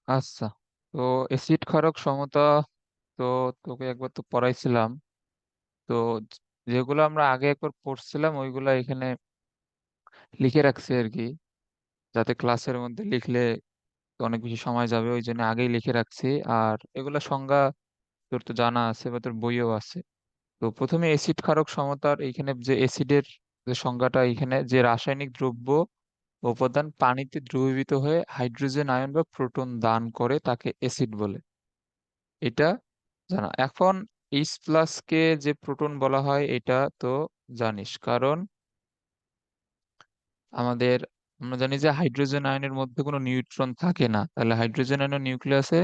আচ্ছা, তো অ্যাসিড ক্ষারক সমতা তো তোকে একবার তো পড়াইছিলাম। তো যেগুলো আমরা আগে একবার পড়ছিলাম ওইগুলা এখানে লিখে রাখছি আর কি, যাতে ক্লাসের মধ্যে লিখলে তো অনেক বেশি সময় যাবে, ওই জন্য আগেই লিখে রাখছি। আর এগুলা সংজ্ঞা তোর তো জানা আছে বা তোর বইও আছে। তো প্রথমে অ্যাসিড ক্ষারক সমতার এইখানে যে অ্যাসিডের যে সংজ্ঞাটা, এখানে যে রাসায়নিক দ্রব্য ও উপাদান পানিতে দ্রবীভূত হয়ে হাইড্রোজেন আয়ন বা প্রোটন দান করে তাকে অ্যাসিড বলে, এটা জানা। এখন এইচ প্লাস কে যে প্রোটন বলা হয় এটা তো জানিস, কারণ আমাদের আমরা জানি যে হাইড্রোজেন আয়নের মধ্যে কোনো নিউট্রন থাকে না, তাহলে হাইড্রোজেন আয়নের নিউক্লিয়াসে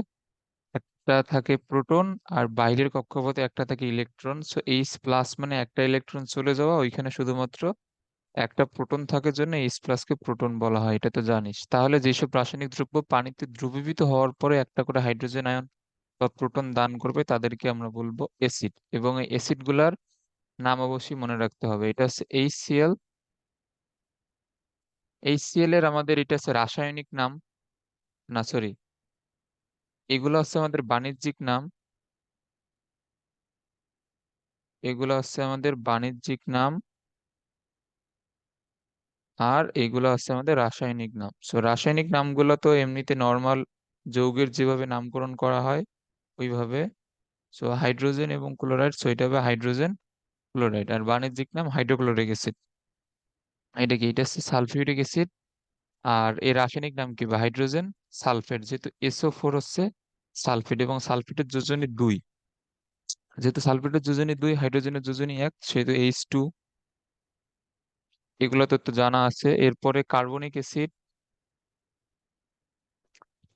একটা থাকে প্রোটন আর বাইরের কক্ষপথে একটা থাকে ইলেকট্রন। সো এইচ প্লাস মানে একটা ইলেকট্রন চলে যাওয়া, ওইখানে শুধুমাত্র একটা প্রোটন থাকার জন্য এইচ প্লাস কে প্রোটন বলা হয়, এটা তো জানিস। তাহলে যেসব রাসায়নিক দ্রব্য পানিতে দ্রবীভূত হওয়ার পরে একটা করে হাইড্রোজেন আয়ন বা প্রোটন দান করবে তাদেরকে আমরা বলবো অ্যাসিড। এবং এই অ্যাসিড গুলার নাম অবশ্যই মনে রাখতে হবে। এটা হচ্ছে HCl। HCl এর আমাদের এটা হচ্ছে রাসায়নিক নাম, না সরি, এগুলো হচ্ছে আমাদের বাণিজ্যিক নাম। এগুলো হচ্ছে আমাদের বাণিজ্যিক নাম, আর এগুলো হচ্ছে আমাদের রাসায়নিক নাম। সো রাসায়নিক নামগুলো তো এমনিতে নর্মাল যৌগের যেভাবে নামকরণ করা হয় ওইভাবে। সো হাইড্রোজেন এবং ক্লোরাইড, সো এটা হবে হাইড্রোজেন ক্লোরাইড। আর বাণিজ্যিক নাম হাইড্রোক্লোরিক অ্যাসিড। এটা কি? এটা হচ্ছে সালফিউরিক অ্যাসিড। আর এর রাসায়নিক নাম কি? বা হাইড্রোজেন সালফেট, যেহেতু SO4 হচ্ছে সালফেট এবং সালফেটের যোজনী 2। যেহেতু সালফেটের যোজনী 2, হাইড্রোজেনের যোজনী 1, সেহেতু H2। এগুলো তো জানা আছে। এরপরে কার্বনিক অ্যাসিড,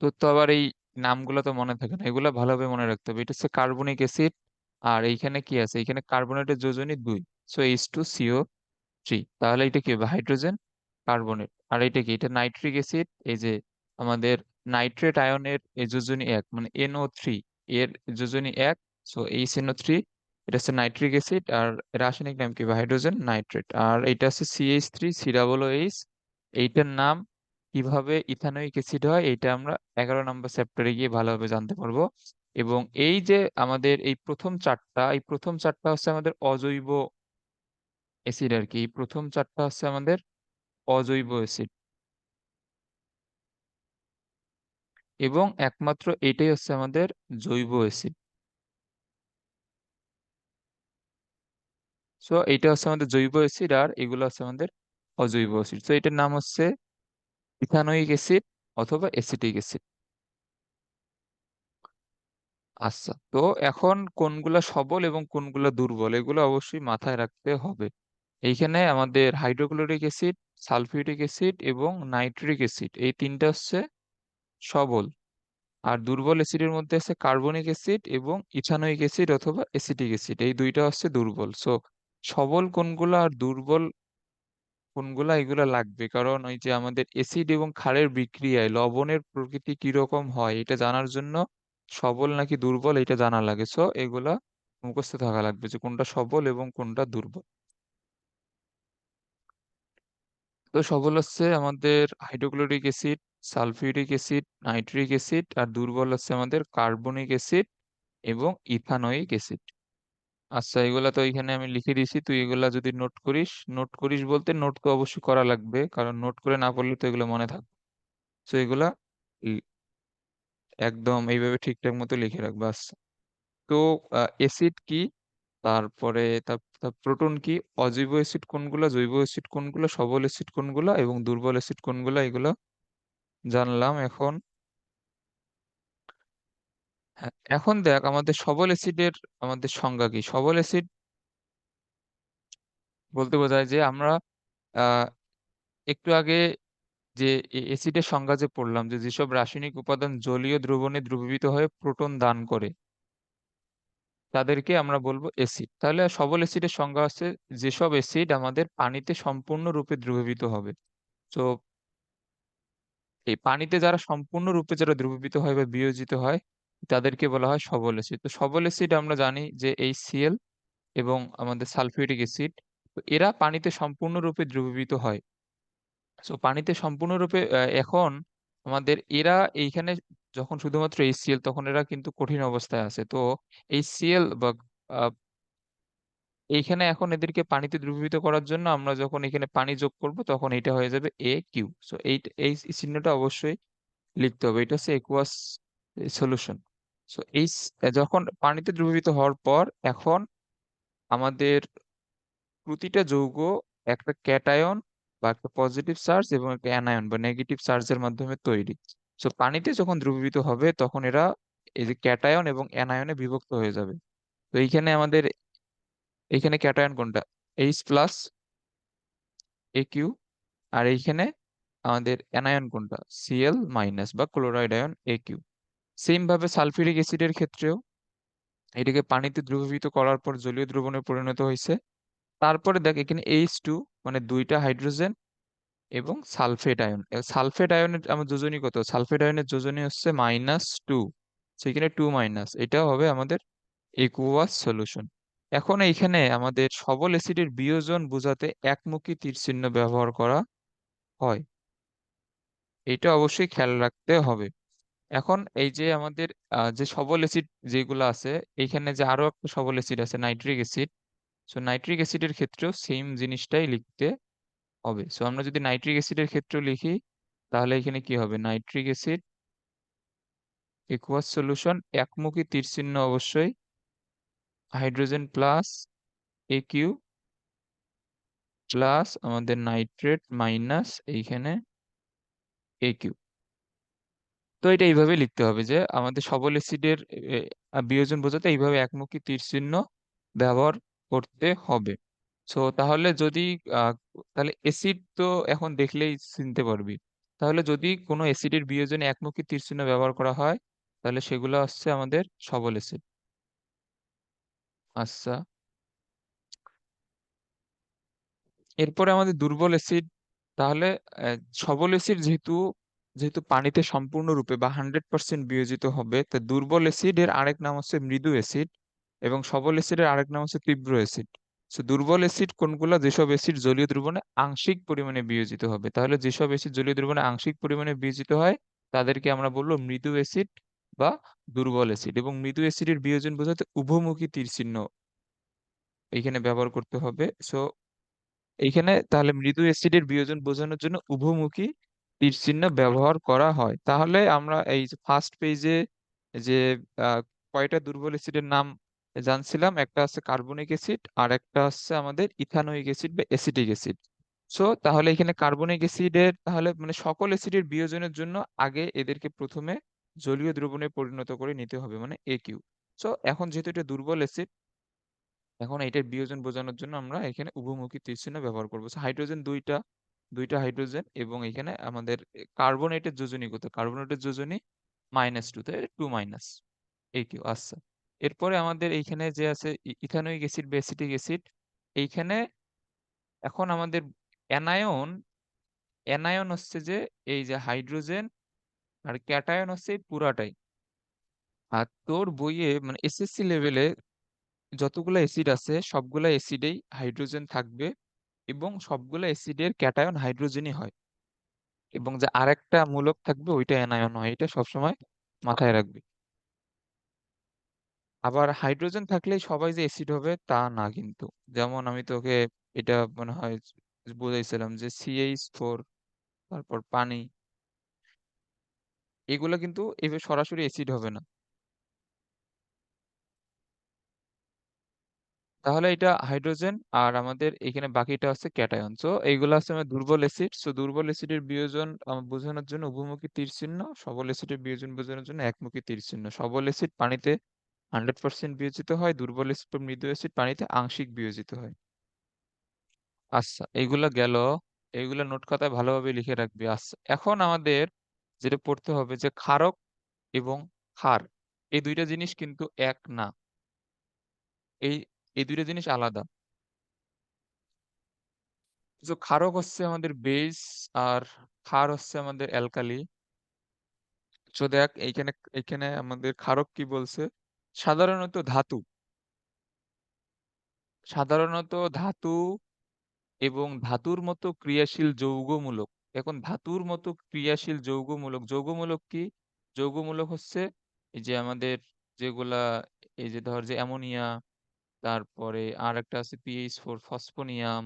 তোর তো আবার এই নামগুলো তো মনে থাকে না, এগুলো ভালোভাবে মনে রাখতে হবে। এটা হচ্ছে কার্বনিক অ্যাসিড। আর এইখানে কি আছে? এখানে কার্বনেটের যোজনী 2, সো H2CO3। তাহলে এটা কি হবে? Hydrogen carbonate. আর এটা কি? এটা নাইট্রিক অ্যাসিড। এই যে আমাদের নাইট্রেট আয়নের এই যোজনী 1 মানে NO3, এর যোজনী 1, সো HNO3। এটা হচ্ছে নাইট্রিক অ্যাসিড। আর রাসায়নিক নাম কি? বা হাইড্রোজেন নাইট্রেট। আর এটা হচ্ছে CH3 COOH। এইটার নাম কিভাবে ইথানোয়িক অ্যাসিড হয় এটা আমরা 11 নম্বর চ্যাপ্টারে গিয়ে ভালোভাবে জানতে পারবো। এবং এই যে আমাদের এই প্রথম চারটা হচ্ছে আমাদের অজৈব অ্যাসিড আর কি। এই প্রথম চারটা হচ্ছে আমাদের অজৈব অ্যাসিড, এবং একমাত্র এটাই হচ্ছে আমাদের জৈব অ্যাসিড। সো এইটা হচ্ছে আমাদের জৈব অ্যাসিড, আর এগুলো হচ্ছে আমাদের অজৈব অ্যাসিড। তো এটার নাম হচ্ছে ইথানোয়িক অ্যাসিড অথবা অ্যাসিটিক অ্যাসিড। আচ্ছা, তো এখন কোনগুলা সবল এবং কোনগুলা দুর্বল এগুলো অবশ্যই মাথায় রাখতে হবে। এইখানে আমাদের হাইড্রোক্লোরিক অ্যাসিড, সালফিউরিক অ্যাসিড এবং নাইট্রিক অ্যাসিড এই তিনটা হচ্ছে সবল। আর দুর্বল অ্যাসিডের মধ্যে আছে কার্বনিক অ্যাসিড এবং ইথানোয়িক অ্যাসিড অথবা অ্যাসিটিক অ্যাসিড, এই দুইটা হচ্ছে দুর্বল। সো সবল কোনগুলা আর দুর্বল কোনগুলা এগুলা লাগবে, কারণ ওই যে আমাদের অ্যাসিড এবং ক্ষারের বিক্রিয়ায় লবণের প্রকৃতি কিরকম হয় এটা জানার জন্য সবল নাকি দুর্বল এটা জানা লাগে। সো এগুলা মুখস্থ থাকা লাগবে যে কোনটা সবল এবং কোনটা দুর্বল। তো সবল হচ্ছে আমাদের hydrochloric acid, sulphuric acid, nitric acid. আর দুর্বল হচ্ছে আমাদের কার্বনিক অ্যাসিড এবং ইথানোয়িক অ্যাসিড। আচ্ছা, এগুলা তো এখানে আমি লিখে দিয়েছি, তুই এগুলা যদি নোট করিস। নোট করিস বলতে নোট তো অবশ্যই করা লাগবে, কারণ নোট করে না পড়লে তো এগুলো মনে থাকবে। তো এগুলা ই- একদম এইভাবে ঠিকঠাক মতো লিখে রাখবে। আচ্ছা, তো অ্যাসিড কি, তারপরে তার প্রোটন কি, অজৈব অ্যাসিড কোনগুলা, জৈব অ্যাসিড কোনগুলা, সবল অ্যাসিড কোনগুলা এবং দুর্বল অ্যাসিড কোনগুলা, এগুলো জানলাম। এখন হ্যাঁ, এখন দেখ আমাদের সবল অ্যাসিডের আমাদের সংজ্ঞা কি। সবল অ্যাসিড বলতে বোঝায় যে আমরা আহ একটু আগে যে অ্যাসিডের সংজ্ঞা যে পড়লাম, যে যেসব রাসায়নিক উপাদান জলীয় দ্রবণে দ্রবীভূত হয়ে প্রোটন দান করে তাদেরকে আমরা বলবো অ্যাসিড। তাহলে সবল অ্যাসিডের সংজ্ঞা হচ্ছে যেসব অ্যাসিড আমাদের পানিতে সম্পূর্ণরূপে দ্রবীভূত হবে। তো এই পানিতে যারা সম্পূর্ণরূপে দ্রবীভূত হয় বা বিয়োজিত হয় তাদেরকে বলা হয় সবল অ্যাসিড। তো সবল অ্যাসিড আমরা জানি যে HCl এবং আমাদের সালফিউরিক অ্যাসিড, তো এরা পানিতে সম্পূর্ণরূপে দ্রবীভূত হয়। সো পানিতে সম্পূর্ণরূপে এখন আমাদের এরা এইখানে যখন শুধুমাত্র HCl তখন এরা কিন্তু কঠিন অবস্থায় আছে। তো HCl বা আহ, এইখানে এখন এদেরকে পানিতে দ্রবীভূত করার জন্য আমরা যখন এখানে পানি যোগ করব তখন এটা হয়ে যাবে AQ। সো এই চিহ্নটা অবশ্যই লিখতে হবে। এটা হচ্ছে একুয়াস সলিউশন। সো যখন পানিতে দ্রবীভূত হওয়ার পর এখন আমাদের প্রতিটা যৌগ একটা ক্যাটায়ন বা একটা পজিটিভ চার্জ এবং একটা অ্যানায়ন বা নেগেটিভ চার্জের মাধ্যমে তৈরি। সো পানিতে যখন দ্রবীভূত হবে তখন এরা এই যে ক্যাটায়ন এবং অ্যানায়নে বিভক্ত হয়ে যাবে। তো এইখানে ক্যাটায়ন কোনটা? H+ AQ। আর এইখানে আমাদের অ্যানায়ন কোনটা? Cl- বা ক্লোরাইড আয়ন AQ। সেম ভাবে সালফিউরিক অ্যাসিডের ক্ষেত্রেও এটাকে পানিতে দ্রবীভূত করার পর জলীয় দ্রবণে পরিণত হয়েছে। তারপরে দেখ এখানে H2 মানে দুইটা হাইড্রোজেন এবং সালফেট আয়ন। সালফেট আয়নের আমার যোজনী কত? সালফেট আয়নের যোজনী হচ্ছে -2। সেখানে 2 এটাও হবে আমাদের একুয়াস সলিউশন। এখন এইখানে আমাদের সবল অ্যাসিডের বিয়োজন বোঝাতে একমুখী তীর চিহ্ন ব্যবহার করা হয়। এটা অবশ্যই খেয়াল রাখতে হবে। এখন এই যে আমাদের যে সবল অ্যাসিড যেগুলো আছে, এইখানে যে আরো একটা সবল অ্যাসিড আছে নাইট্রিক অ্যাসিড। সো নাইট্রিক অ্যাসিডের ক্ষেত্রেও সেম জিনিসটাই লিখতে হবে। সো আমরা যদি নাইট্রিক অ্যাসিডের ক্ষেত্রেও লিখি তাহলে এখানে কি হবে? নাইট্রিক অ্যাসিড একুয়াস সলিউশন, একমুখী তীর চিহ্ন অবশ্যই, হাইড্রোজেন প্লাস AQ প্লাস আমাদের নাইট্রেট মাইনাস এইখানে AQ। তো এটা এইভাবে লিখতে হবে যে আমাদের সবল অ্যাসিডের বিয়োজন বোঝাতে এইভাবে একমুখী তীর চিহ্ন ব্যবহার করতে হবে। সো তাহলে যদি আহ, তাহলে অ্যাসিড তো এখন দেখলেই চিনতে পারবি। তাহলে যদি কোনো অ্যাসিডের বিয়োজনে একমুখী তীর চিহ্ন ব্যবহার করা হয় তাহলে সেগুলো হচ্ছে আমাদের সবল অ্যাসিড। আচ্ছা, এরপরে আমাদের দুর্বল অ্যাসিড। তাহলে সবল অ্যাসিড যেহেতু যেহেতু পানিতে সম্পূর্ণরূপে বা 100% বিয়োজিত হবে, তা দুর্বল অ্যাসিডের আরেক নাম হচ্ছে মৃদু অ্যাসিড এবং সবল অ্যাসিডের আরেক নাম হচ্ছে তীব্র অ্যাসিড। তো দুর্বল অ্যাসিড কোনগুলো? যেসব অ্যাসিড জলীয় দ্রবণে আংশিক পরিমাণে বিয়োজিত হবে। তাহলে যেসব অ্যাসিড জলীয় দ্রবণে আংশিক পরিমাণে বিয়োজিত হয় তাদেরকে আমরা বলবো মৃদু অ্যাসিড বা দুর্বল অ্যাসিড। এবং মৃদু অ্যাসিডের বিয়োজন বোঝাতে উভমুখী তীর চিহ্ন এখানে ব্যবহার করতে হবে। সো এইখানে তাহলে মৃদু অ্যাসিডের বিয়োজন বোঝানোর জন্য উভমুখী তীর চিহ্ন ব্যবহার করা হয়। তাহলে আমরা এই যে ফার্স্ট পেজে যে আহ, কয়টা দুর্বল অ্যাসিডের নাম জানছিলাম, একটা হচ্ছে কার্বনিক অ্যাসিড আর একটা হচ্ছে আমাদের ইথানোয়িক অ্যাসিড বা অ্যাসিটিক অ্যাসিড। সো তাহলে এখানে কার্বনিক অ্যাসিডের তাহলে মানে সকল অ্যাসিডের বিয়োজনের জন্য আগে এদেরকে প্রথমে জলীয় দ্রবণে পরিণত করে নিতে হবে, মানে AQ। সো এখন যেহেতু এটা দুর্বল অ্যাসিড, এখন এটার বিয়োজন বোঝানোর জন্য আমরা এখানে উভমুখী তীরচিহ্ন ব্যবহার করবো। হাইড্রোজেন দুইটা, দুইটা হাইড্রোজেন এবং এখানে আমাদের কার্বনেটের যোজনী কত? কার্বনেটের যোজনী -2, তাই 2 AQ। আচ্ছা, এরপরে আমাদের এইখানে যে আছে ইথানোয়িক অ্যাসিড বা অ্যাসিটিক অ্যাসিড। এইখানে এখন আমাদের অ্যানায়ন, অ্যানায়ন হচ্ছে যে এই যে হাইড্রোজেন আর ক্যাটায়ন হচ্ছে এই পুরাটাই। আর তোর বইয়ে মানে SSC লেভেলে যতগুলো অ্যাসিড আছে সবগুলা অ্যাসিডেই হাইড্রোজেন থাকবে এবং সবগুলো অ্যাসিডের ক্যাটায়ন হাইড্রোজেনই হয়, এবং যে আরেকটা মূলক থাকবে ওইটা অ্যানায়ন হয়। এটা সবসময় মাথায় রাখবি। আবার হাইড্রোজেন থাকলেই সবাই যে অ্যাসিড হবে তা না কিন্তু। যেমন আমি তোকে এটা মনে হয় বুঝাইছিলাম যে CH4, তারপর পানি, এগুলো কিন্তু এভাবে সরাসরি অ্যাসিড হবে না। তাহলে এটা হাইড্রোজেন আর আমাদের এখানে বাকিটা হচ্ছে ক্যাটায়ন। সো এইগুলো হচ্ছে আমার দুর্বল অ্যাসিড। সো দুর্বল অ্যাসিডের বিয়োজন বোঝানোর জন্য উভমুখী তীর চিহ্ন, সবল অ্যাসিডের বিয়োজন বোঝানোর জন্য একমুখী তীর চিহ্ন। সবল অ্যাসিড পানিতে 100% বিয়োজিত হয়, দুর্বল অ্যাসিড বা মৃদু অ্যাসিড পানিতে আংশিক বিয়োজিত হয়। আচ্ছা, এইগুলা গেল, এইগুলা নোট খাতায় ভালোভাবে লিখে রাখবি। আচ্ছা, এখন আমাদের যেটা পড়তে হবে যে ক্ষারক এবং ক্ষার, এই দুইটা জিনিস কিন্তু এক না। এই এই দুইটা জিনিস আলাদা। তো ক্ষারক হচ্ছে আমাদের বেস আর ক্ষার হচ্ছে আমাদের অ্যালকালি। তো দেখ এইখানে এইখানে আমাদের ক্ষারক কি বলছে? সাধারণত ধাতু, সাধারণত ধাতু এবং ধাতুর মতো ক্রিয়াশীল যৌগমূলক। এখন ধাতুর মতো ক্রিয়াশীল যৌগমূলক, যৌগমূলক কি? যৌগমূলক হচ্ছে এই যে আমাদের যেগুলা এই যে ধর যে অ্যামোনিয়া, তারপরে আরেকটা আছে PH4 ফসফোনিয়াম,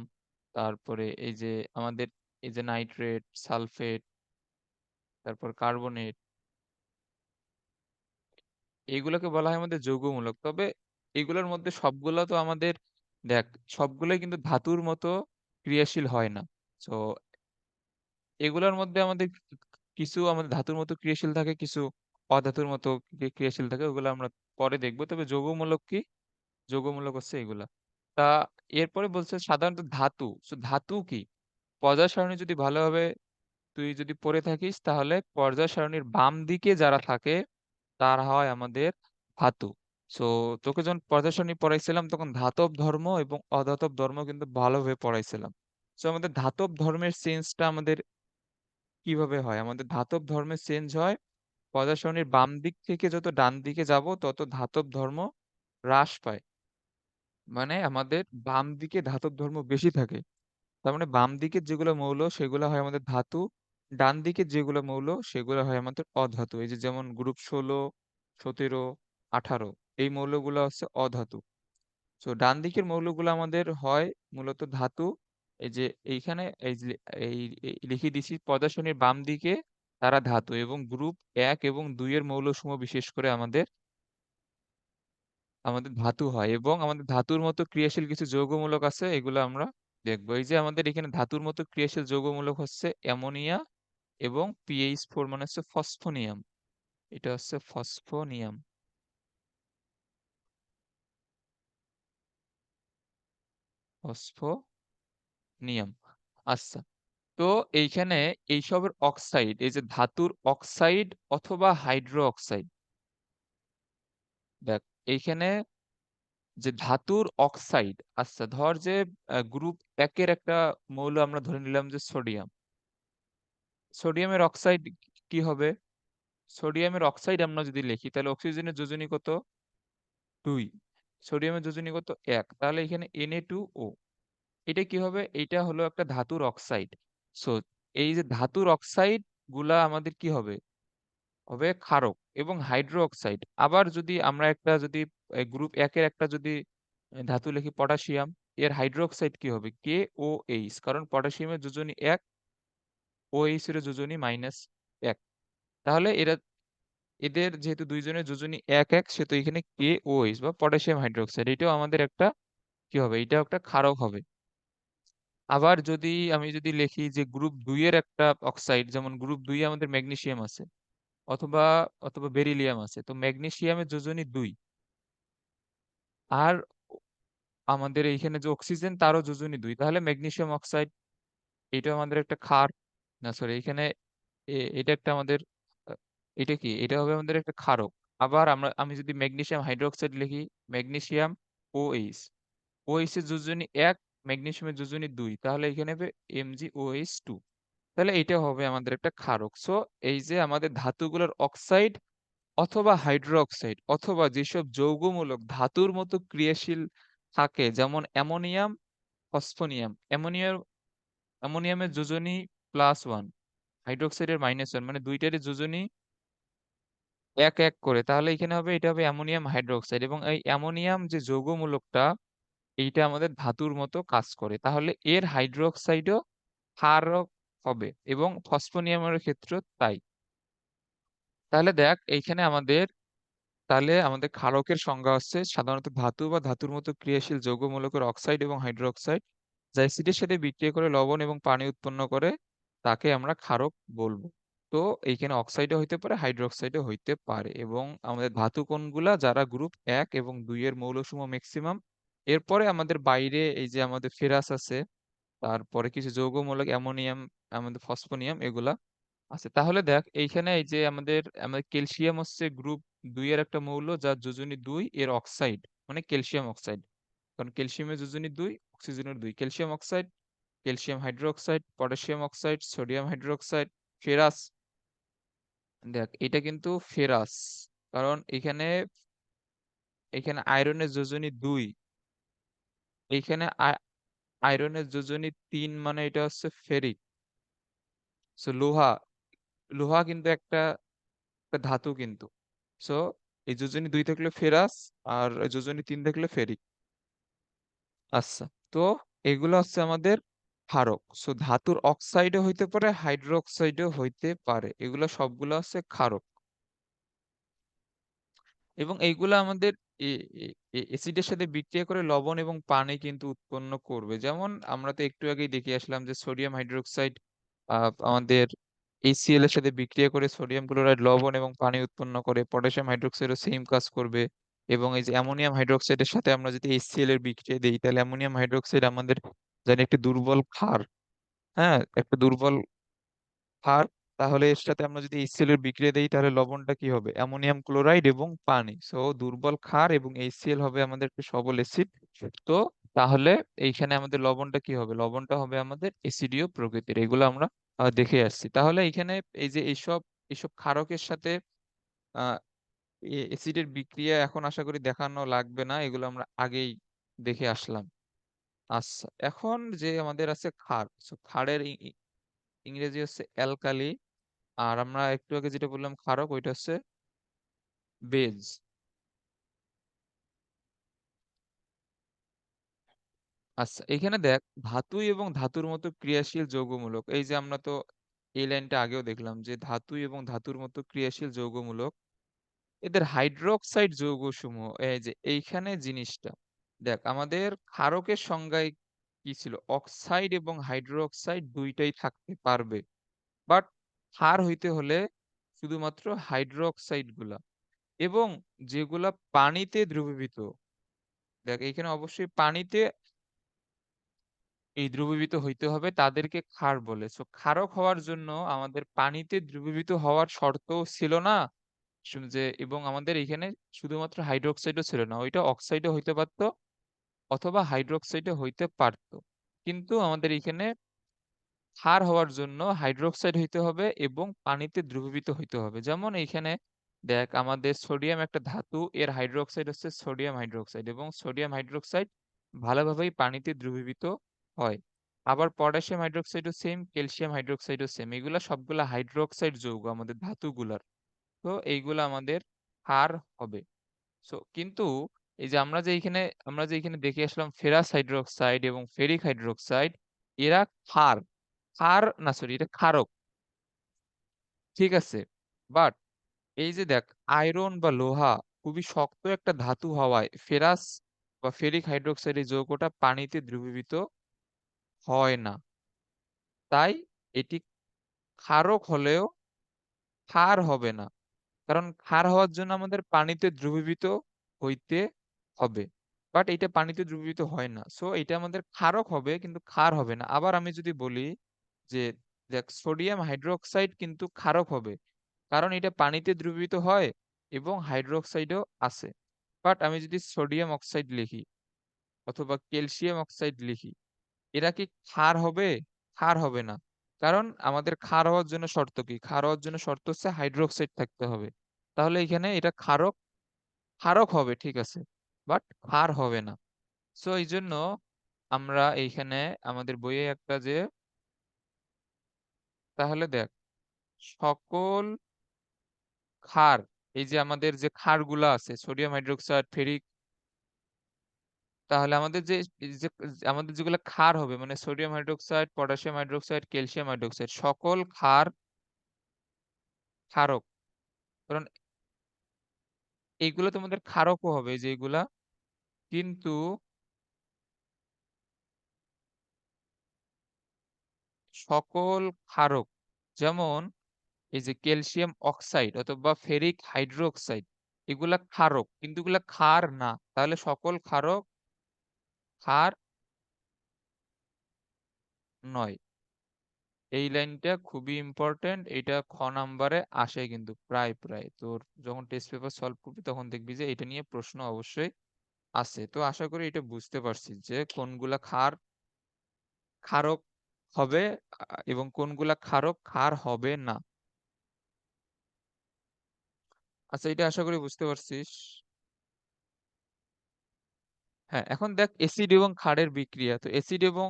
তারপরে এই যে আমাদের এই যে নাইট্রেট, সালফেট, তারপর কার্বনেট, এইগুলোকে বলা হয় আমাদের যৌগমূলক। তবে এগুলোর মধ্যে সবগুলা তো আমাদের দেখ সবগুলোই কিন্তু ধাতুর মতো ক্রিয়াশীল হয় না। সো এগুলোর মধ্যে আমাদের কিছু আমাদের ধাতুর মতো ক্রিয়াশীল থাকে, কিছু অধাতুর মতো ক্রিয়াশীল থাকে। ওগুলো আমরা পরে দেখব। তবে যৌগমূলক কি? যৌগমূলক হচ্ছে এগুলা। তা এরপরে বলছে সাধারণত ধাতু। ধাতু কি? পর্যায় সারণী যদি ভালোভাবে তুই যদি পড়ে থাকিস তাহলে পর্যায় সারণীর বাম দিকে যারা থাকে তারা হয় আমাদের ধাতু। সো তোকে যখন পর্যায় সারণী পড়াইছিলাম তখন ধাতব ধর্ম এবং অধাতব ধর্ম কিন্তু ভালোভাবে পড়াইছিলাম। সো আমাদের ধাতব ধর্মের চেঞ্জটা আমাদের কিভাবে হয়? আমাদের ধাতব ধর্মের চেঞ্জ হয় পর্যায় সারণীর বাম দিক থেকে যত ডান দিকে যাব তত ধাতব ধর্ম হ্রাস পায়। মানে আমাদের বাম দিকে ধাতব ধর্ম বেশি থাকে। তার মানে বাম দিকের যেগুলো মৌল সেগুলো হয় আমাদের ধাতু, ডান দিকের যেগুলো মৌল সেগুলো হয় আমাদের অধাতু। এই যে যেমন গ্রুপ 16, 17, 18 এই মৌলগুলো হচ্ছে অধাতু। তো ডান দিকের মৌলগুলো আমাদের হয় মূলত ধাতু। এই যে এইখানে এই যে এই লিখে দিছি পদার্শনীর বাম দিকে তারা ধাতু এবং গ্রুপ 1 এবং 2 এর মৌলসমূহ বিশেষ করে আমাদের আমাদের ধাতু হয় এবং আমাদের ধাতুর মতো ক্রিয়াশীল কিছু যৌগমূলক আছে এগুলো আমরা দেখবো। এই যে আমাদের এখানে ধাতুর মতো ক্রিয়াশীল যৌগমূলক হচ্ছে অ্যামোনিয়া এবং PH4 মানে হচ্ছে ফসফোনিয়াম। এটা হচ্ছে ফসফোনিয়াম। ফসফোনিয়াম। আচ্ছা, তো এইখানে এইসবের অক্সাইড এই যে ধাতুর অক্সাইড অথবা হাইড্রো অক্সাইড, দেখ এইখানে যে ধাতুর অক্সাইড, আচ্ছা ধর যে গ্রুপ একের একটা মৌল আমরা ধরে নিলাম যে সোডিয়াম। সোডিয়ামের অক্সাইড কি হবে? সোডিয়ামের অক্সাইড আমরা যদি লিখি তাহলে অক্সিজেনের যোজনী কত? 2। সোডিয়ামের যোজনী কত? 1। তাহলে এখানে Na2O। এটা কি হবে? এটা হলো একটা ধাতুর অক্সাইড। সো এই যে ধাতুর অক্সাইড গুলা আমাদের কি হবে? হবে ক্ষারক এবং হাইড্রো অক্সাইড। আবার যদি আমরা একটা যদি গ্রুপ 1 এর একটা যদি ধাতু লিখি পটাশিয়াম, এর হাইড্রো অক্সাইড কি হবে? KOH, কারণ পটাশিয়ামের যোজনী 1, OH এর যোজনী -1। তাহলে এদের যেহেতু দুইজনের যোজনী 1 সেহেতু এখানে KOH বা পটাশিয়াম হাইড্রোক্সাইড এটাও আমাদের একটা কি হবে? এটাও একটা ক্ষারক হবে। আবার আমি যদি লিখি যে গ্রুপ 2 এর একটা অক্সাইড, যেমন গ্রুপ 2 এ আমাদের ম্যাগনেসিয়াম আছে অথবা অথবা বেরিলিয়াম আছে। তো ম্যাগনেসিয়ামের যোজনী 2। আর আমাদের এইখানে যে অক্সিজেন তারও যোজনী 2। তাহলে ম্যাগনেসিয়াম অক্সাইড এটা আমাদের একটা ক্ষার, না সরি এখানে এটা একটা আমাদের আ এটা কি? এটা হবে আমাদের একটা ক্ষারক। আবার আমি যদি ম্যাগনেসিয়াম হাইড্রোক্সাইড লিখি, ম্যাগনেসিয়াম OH। OH এর যোজনী 1, ম্যাগনেসিয়ামের যোজনী 2। তাহলে এখানে হবে MgOH2। তাহলে এটা হবে আমাদের একটা ক্ষারক। সো এই যে আমাদের ধাতুগুলোর অক্সাইড অথবা হাইড্রো অক্সাইড অথবা যেসব যৌগমূলক ধাতুর মতো ক্রিয়াশীল থাকে যেমন অ্যামোনিয়াম, ফসফোনিয়াম। অ্যামোনিয়ামের যোজনী +1, হাইড্রোক্সাইডের -1, মানে দুইটারই যোজনী 1 করে। তাহলে এখানে হবে এটা হবে অ্যামোনিয়াম হাইড্রোক্সাইড এবং এই অ্যামোনিয়াম যে যৌগমূলকটা এইটা আমাদের ধাতুর মতো কাজ করে। তাহলে এর হাইড্রোক্সাইডও ক্ষারক হবে এবং ফসফোনিয়ামের ক্ষেত্রেও তাই। তাহলে দেখ এইখানে আমাদের ক্ষারকের সংজ্ঞা হচ্ছে সাধারণত ধাতু বা ধাতুর মতো ক্রিয়াশীল যৌগমূলকের অক্সাইড এবং হাইড্রোক্সাইড যা অ্যাসিডের সাথে বিক্রিয়া করে লবণ এবং পানি উৎপন্ন করে তাকে আমরা ক্ষারক বলবো। তো এইখানে অক্সাইডও হইতে পারে, হাইড্রোক্সাইডও হইতে পারে। এবং আমাদের ধাতু কোনগুলা? যারা গ্রুপ 1 এবং 2 এর মৌলসমূহ ম্যাক্সিমাম। এরপরে আমাদের বাইরে এই যে আমাদের ফেরাস আছে, তারপরে কিছু যৌগমূলক অ্যামোনিয়াম, আমাদের ফসফোনিয়াম এগুলা আচ্ছা, তাহলে দেখ এইখানে এই যে আমাদের ক্যালসিয়াম হচ্ছে গ্রুপ 2 এর একটা মৌল যার যোজনী 2 এর অক্সাইড মানে ক্যালসিয়াম অক্সাইড। কারণ ক্যালসিয়ামের যোজনী 2, অক্সিজেনের 2। Calcium oxide, calcium hydroxide, potassium oxide, sodium hydroxide, ferrous. দেখ এটা কিন্তু ফেরাস, কারণ এখানে এখানে আয়রনের যোজনী 2, এইখানে আয়রনের যোজনী 3, মানে এটা হচ্ছে ফেরিক। সো লোহা, লোহা কিন্তু একটা একটা ধাতু কিন্তু। সো এই যোজনী 2 থাকলে ফেরাস, আর যোজনী 3 থাকলে ফেরিক। আচ্ছা, তো এগুলো হচ্ছে আমাদের ক্ষারক। সো ধাতুর অক্সাইডও হইতে পারে, হাইড্রোক্সাইডও হইতে পারে, এগুলো সবগুলো হচ্ছে ক্ষারক। এবং এইগুলো আমাদের অ্যাসিডের সাথে বিক্রিয়া করে লবণ এবং পানি কিন্তু উৎপন্ন করবে। যেমন আমরা তো একটু আগেই দেখে আসলাম যে সোডিয়াম হাইড্রোক্সাইড আমাদের HCl এর সাথে বিক্রিয়া করে সোডিয়াম ক্লোরাইড লবণ এবং পানি উৎপন্ন করে। পটাশিয়াম হাইড্রোক্সাইডও সেম কাজ করবে। এবং এই যে অ্যামোনিয়াম হাইড্রোক্সাইডের সাথে আমরা যদি HCl এর বিক্রিয়া দিই, তাহলে অ্যামোনিয়াম হাইড্রোক্সাইড আমাদের জানি একটি দুর্বল ক্ষার। হ্যাঁ, একটা দুর্বল ক্ষার। তাহলে এর সাথে আমরা যদি HCl এর বিক্রিয়া দেই, তাহলে লবণটা কি হবে? অ্যামোনিয়াম ক্লোরাইড এবং পানি। সো দুর্বল ক্ষার এবং HCl হবে আমাদের একটি সবল অ্যাসিড। তো তাহলে এইখানে আমাদের লবণটা কি হবে? লবণটা হবে আমাদের অ্যাসিডীয় প্রকৃতির। এগুলো আমরা দেখে আসছি। তাহলে এখানে এই যে এইসব এইসব ক্ষারকের সাথে আহ অ্যাসিডের বিক্রিয়া এখন আশা করি দেখানো লাগবে না, এগুলো আমরা আগেই দেখে আসলাম। আচ্ছা, এখন যে আমাদের আছে ক্ষার। ক্ষারের ইংরেজি হচ্ছে অ্যালকালি। আর আমরা একটু আগে যেটা বললাম ক্ষারক, ওইটা হচ্ছে বেজ। আচ্ছা, এখানে দেখ, ধাতু এবং ধাতুর মতো ক্রিয়াশীল যৌগমূলক, এই যে আমরা তো এই লাইনটা আগেও দেখলাম যে ধাতু এবং ধাতুর মতো ক্রিয়াশীল যৌগমূলক, এদের হাইড্রোক্সাইড যৌগসমূহ, এই যে এইখানে জিনিসটা দেখ, আমাদের ক্ষারকের সংজ্ঞায় কি ছিল? অক্সাইড এবং হাইড্রোক্সাইড দুইটাই থাকতে পারবে, বাট ক্ষার হইতে হলে শুধুমাত্র হাইড্রোক্সাইড গুলা, এবং যেগুলা পানিতে দ্রবীভূত। দেখ, এখানে অবশ্যই পানিতে এই দ্রবীভূত হইতে হবে, তাদেরকে ক্ষার বলে। সো ক্ষারক হওয়ার জন্য আমাদের পানিতে দ্রবীভূত হওয়ার শর্তও ছিল না। যে এবং আমাদের এখানে শুধুমাত্র হাইড্রোক্সাইডও ছিল না, ওইটা অক্সাইডও হইতে পারতো অথবা হাইড্রোক্সাইডও হইতে পারতো। কিন্তু আমাদের এখানে ক্ষার হওয়ার জন্য হাইড্রোক্সাইড হইতে হবে এবং পানিতে দ্রবীভূত হইতে হবে। যেমন এইখানে দেখ, আমাদের সোডিয়াম একটা ধাতু, এর হাইড্রোক্সাইড হচ্ছে সোডিয়াম হাইড্রোক্সাইড, এবং সোডিয়াম হাইড্রোক্সাইড ভালোভাবেই পানিতে দ্রবীভূত হয়। আবার পটাশিয়াম হাইড্রোক্সাইডও সেম, ক্যালসিয়াম হাইড্রোক্সাইডও সেম, এগুলা সবগুলা হাইড্রোক্সাইড যৌগ আমাদের ধাতুগুলার। তো এইগুলা আমাদের ক্ষার হবে। সো কিন্তু এই যে আমরা যে এখানে দেখে আসলাম ফেরাস হাইড্রোক্সাইড এবং ফেরিক হাইড্রোক্সাইড, এরা ক্ষার। ক্ষার না, সরি, এটা ক্ষারক। ঠিক আছে, বাট এই যে দেখ, আয়রন বা লোহা খুবই শক্ত একটা ধাতু হওয়ায় ফেরাস বা ফেরিক হাইড্রোক্সাইড এই যৌগটা পানিতে দ্রবীভূত হয় না। তাই এটি ক্ষারক হলেও ক্ষার হবে না। কারণ ক্ষার হওয়ার জন্য আমাদের পানিতে দ্রবীভূত হইতে হবে, বাট এটা পানিতে দ্রবীভূত হয় না। সো এটা আমাদের ক্ষারক হবে কিন্তু ক্ষার হবে না। আবার আমি যদি বলি যে দেখ, সোডিয়াম হাইড্রোক্সাইড কিন্তু ক্ষারক হবে, কারণ এটা পানিতে দ্রবীভূত হয় এবং হাইড্রোক্সাইডও আছে। বাট আমি যদি সোডিয়াম অক্সাইড লিখি অথবা ক্যালসিয়াম অক্সাইড লিখি, এরা কি ক্ষার হবে? ক্ষার হবে না। কারণ আমাদের ক্ষার হওয়ার জন্য শর্ত কি? ক্ষার হওয়ার জন্য শর্ত হচ্ছে হাইড্রোক্সাইড থাকতে হবে। তাহলে এখানে এটা ক্ষারক, ক্ষারক হবে, ঠিক আছে, বাট ক্ষার হবে না। সো এই জন্য আমরা এইখানে আমাদের বইয়ে একটা যে, তাহলে দেখ, সকল ক্ষার, এই যে আমাদের যে ক্ষারগুলা আছে সোডিয়াম হাইড্রোক্সাইড, ফেরিক, তাহলে আমাদের যে এই যে আমাদের যেগুলো ক্ষার হবে, মানে sodium hydroxide, potassium hydroxide, calcium hydroxide, সকল ক্ষার ক্ষারক। কারণ এইগুলো তোমাদের ক্ষারকও হবে, যে এগুলা কিন্তু সকল ক্ষারক, যেমন এই যে ক্যালসিয়াম অক্সাইড অথবা ফেরিক হাইড্রোক্সাইড, এগুলা ক্ষারক কিন্তু এগুলা ক্ষার না। তাহলে সকল ক্ষারক ক্ষার নয়। এই লাইনটা খুবই ইম্পর্টেন্ট, এটা খ নাম্বারে আসে কিন্তু প্রায় প্রায় তোর যখন টেস্ট পেপার সলভ করবি তখন দেখবি যে এটা নিয়ে প্রশ্ন অবশ্যই আছে। তো আশা করি এটা বুঝতে পারছিস যে কোনগুলা ক্ষার ক্ষারক হবে এবং কোনগুলা ক্ষারক ক্ষার হবে না। আচ্ছা, এটা আশা করি বুঝতে পারছিস। হ্যাঁ, এখন দেখ অ্যাসিড এবং ক্ষারের বিক্রিয়া। তো অ্যাসিড এবং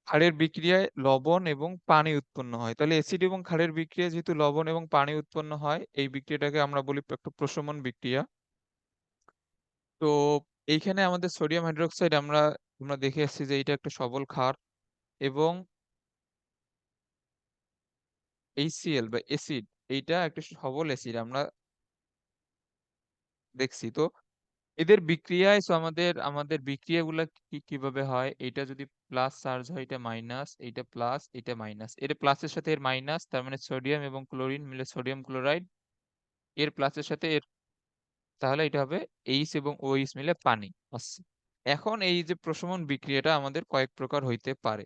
ক্ষারের বিক্রিয়ায় লবণ এবং পানি উৎপন্ন হয়। তাহলে অ্যাসিড এবং ক্ষারের বিক্রিয়ায় যেহেতু লবণ এবং পানি উৎপন্ন হয়, এই বিক্রিয়াটাকে আমরা বলি একটা প্রশমন বিক্রিয়া। তো এইখানে আমাদের সোডিয়াম হাইড্রোক্সাইড আমরা আমরা দেখে এসেছি যে এটা একটা সবল ক্ষার, এবং HCl বা অ্যাসিড এইটা একটা সবল অ্যাসিড আমরা দেখছি। তো এদের বিক্রিয়ায় আমাদের আমাদের বিক্রিয়াগুলা কিভাবে হয়, এটা যদি প্লাস চার্জ হয় এটা মাইনাস, এটা প্লাস এটা মাইনাস, এর প্লাসের সাথে এর মাইনাস, তার মানে সোডিয়াম এবং ক্লোরিন মিলে সোডিয়াম ক্লোরাইড, এর প্লাসের সাথে এর, তাহলে এটা হবে এইচ এবং ওইচ মিলে পানি আচ্ছা। এখন এই যে প্রশমন বিক্রিয়াটা আমাদের কয়েক প্রকার হইতে পারে।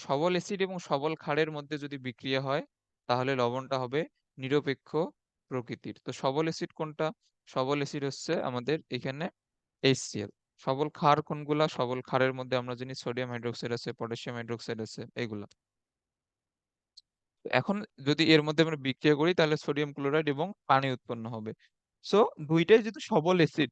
সবল অ্যাসিড এবং সবল ক্ষারের মধ্যে যদি বিক্রিয়া হয়, তাহলে লবণটা হবে নিরপেক্ষ প্রকৃতির। তো সবল অ্যাসিড কোনটা? সবল অ্যাসিড হচ্ছে আমাদের এখানে HCl। সবল ক্ষার কোনগুলা? সবল ক্ষারের মধ্যে আমরা জানি সোডিয়াম হাইড্রোক্সাইড আছে, পটাশিয়াম হাইড্রোক্সাইড আছে, এগুলা। এখন যদি এর মধ্যে আমরা বিক্রিয়া করি তাহলে সোডিয়াম ক্লোরাইড এবং পানি উৎপন্ন হবে। সো দুইটাই যেহেতু সবল অ্যাসিড